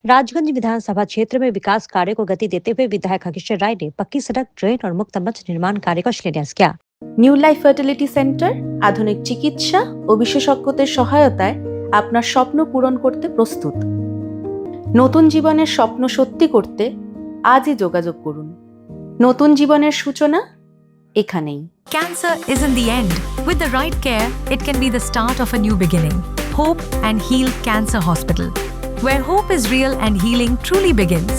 राजगंज विधानसभा क्षेत्र में विकास कार्य को गति देते हुए विधायक खगेश्वर राय ने पक्की सड़क, ड्रेन और मुक्त मंच निर्माण कार्य का शिलान्यास किया। নিউ লাইফ ফার্টিলিটি সেন্টার আধুনিক চিকিৎসা ও বিশেষজ্ঞদের সহায়তায় আপনার স্বপ্ন পূরণ করতে প্রস্তুত। নতুন জীবনের স্বপ্ন সত্যি করতে আজই যোগাযোগ করুন। নতুন জীবনের সূচনা এখানেই। Cancer isn't the end. With the right care, it can be the start of a new beginning. Hope and Heal Cancer Hospital, where hope is real and healing truly begins.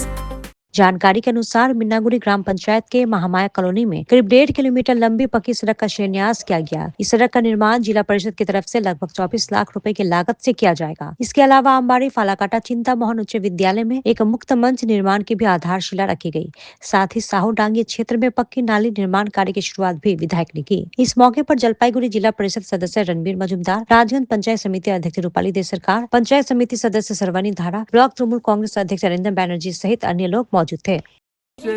जानकारी के अनुसार मिन्नागुड़ी ग्राम पंचायत के महामाया कॉलोनी में करीब 1.5 kilometre लंबी पक्की सड़क का शिलान्यास किया गया। इस सड़क का निर्माण जिला परिषद की तरफ से लगभग 24 लाख रुपए की लागत से किया जाएगा। इसके अलावा आमबाड़ी फालाकाटा चिंता मोहन उच्च विद्यालय में एक मुक्त मंच निर्माण की भी आधारशिला रखी गई। साथ ही साहू डांगी क्षेत्र में पक्की नाली निर्माण कार्य की शुरुआत भी विधायक ने की। इस मौके पर जलपाईगुड़ी जिला परिषद सदस्य रणबीर मजुमदार, राजगंज पंचायत समिति अध्यक्ष रूपाली दे सरकार, पंचायत समिति सदस्य सर्वानी धारा, ब्लॉक तृणमूल कांग्रेस अध्यक्ष अरिंदम बैनर्जी सहित अन्य लोग मौजूद थे।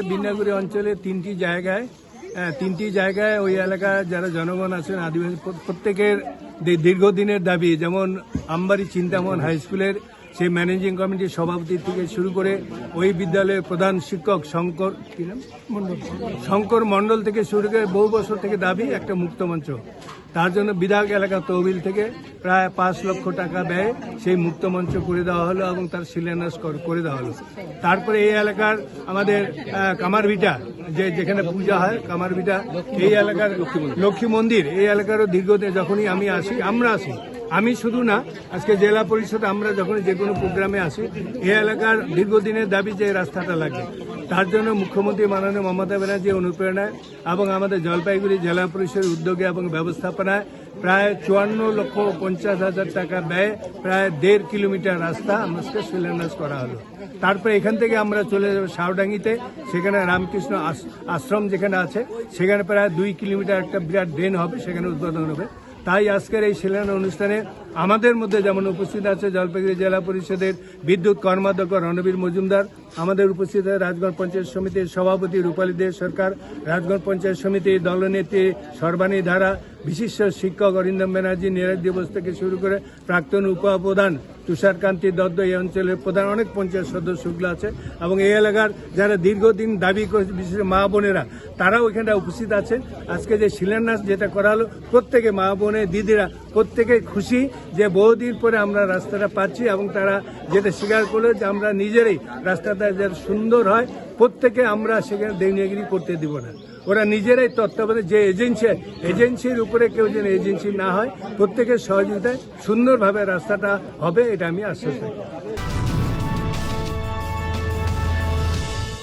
বিন্নাগুড়ি অঞ্চলে তিনটি জায়গায় ওই এলাকার যারা জনগণ আছেন আদিবাসী প্রত্যেকের দীর্ঘদিনের দাবি, যেমন আমবাড়ি চিন্তামোহন হাই স্কুলের সেই ম্যানেজিং কমিটির সভাপতি থেকে শুরু করে ওই বিদ্যালয়ের প্রধান শিক্ষক শঙ্কর মণ্ডল থেকে শুরু করে বহু বছর থেকে দাবি একটা মুক্ত মঞ্চ। তার জন্য বিধায়ক এলাকা তহবিল থেকে প্রায় 5 লক্ষ টাকা ব্যয়ে সেই মুক্ত মঞ্চ করে দেওয়া হলো এবং তার শিলান্যাস করে দেওয়া হলো। তারপরে এই এলাকার আমাদের কামারভিটা যেখানে পূজা হয়, কামারভিটা এই এলাকার লক্ষ্মী মন্দির, এই এলাকারও দীর্ঘদিন যখনই আমরা আসি, আমি শুধু না, আজকে জেলা পরিষদ আমরা যখন যে কোনো প্রোগ্রামে আসি, এই এলাকার দীর্ঘদিনের দাবি যে রাস্তাটা লাগবে, তার জন্য মুখ্যমন্ত্রী মাননীয় মমতা ব্যানার্জির অনুপ্রেরণায় এবং আমাদের জলপাইগুড়ি জেলা পরিষদের উদ্যোগে এবং ব্যবস্থাপনায় প্রায় 54,50,000 টাকা ব্যয়ে প্রায় 1.5 কিলোমিটার রাস্তা আমাকে শিলান্যাস করা হলো। তারপরে এখান থেকে আমরা চলে যাব সাউডাঙ্গিতে, সেখানে রামকৃষ্ণ আশ্রম যেখানে আছে সেখানে প্রায় 2 কিলোমিটার একটা বিরাট ড্রেন হবে, সেখানে উদ্বোধন হবে। তাই আজকের এই শিলান্যাস অনুষ্ঠানে আমাদের মধ্যে যেমন উপস্থিত আছে জলপাইগুড়ি জেলা পরিষদের বিদ্যুৎ কর্মাধ্যক্ষ রণবীর মজুমদার, আমাদের উপস্থিত আছে রাজগঞ্জ পঞ্চায়েত সমিতির সভাপতি রূপালী দে সরকার, রাজগঞ্জ পঞ্চায়েত সমিতির দলনেত্রী সর্বানী ধারা, বিশিষ্ট শিক্ষক অরিন্দম ব্যানার্জি, নীরজ দিবস থেকে শুরু করে প্রাক্তন উপপ্রধান তুষারকান্তি দত্ত, এই অঞ্চলের প্রধান অনেক পঞ্চায়েত সদস্যগুলো আছে এবং এই এলাকার যারা দীর্ঘদিন দাবি করেছে, বিশেষ মা বোনেরা, তারাও এখানে উপস্থিত আছেন। আজকে যে শিলান্যাস যেটা করা হলো, প্রত্যেকে মা বোনের দিদিরা প্রত্যেকে খুশি যে বহুদিন পরে আমরা রাস্তাটা পাচ্ছি এবং তারা যেটা স্বীকার করলো যে আমরা নিজেরাই রাস্তাটা যাতে সুন্দর হয়, প্রত্যেকে আমরা সেখানে দেউনিয়াগিরি করতে দিব না। ওরা নিজেরাই তত্ত্বাবধানে যে এজেন্সির উপরে কেউ যেন এজেন্সি না হয়, প্রত্যেকের সহযোগিতায় সুন্দরভাবে রাস্তাটা হবে, এটা আমি আশ্বাস রাখি।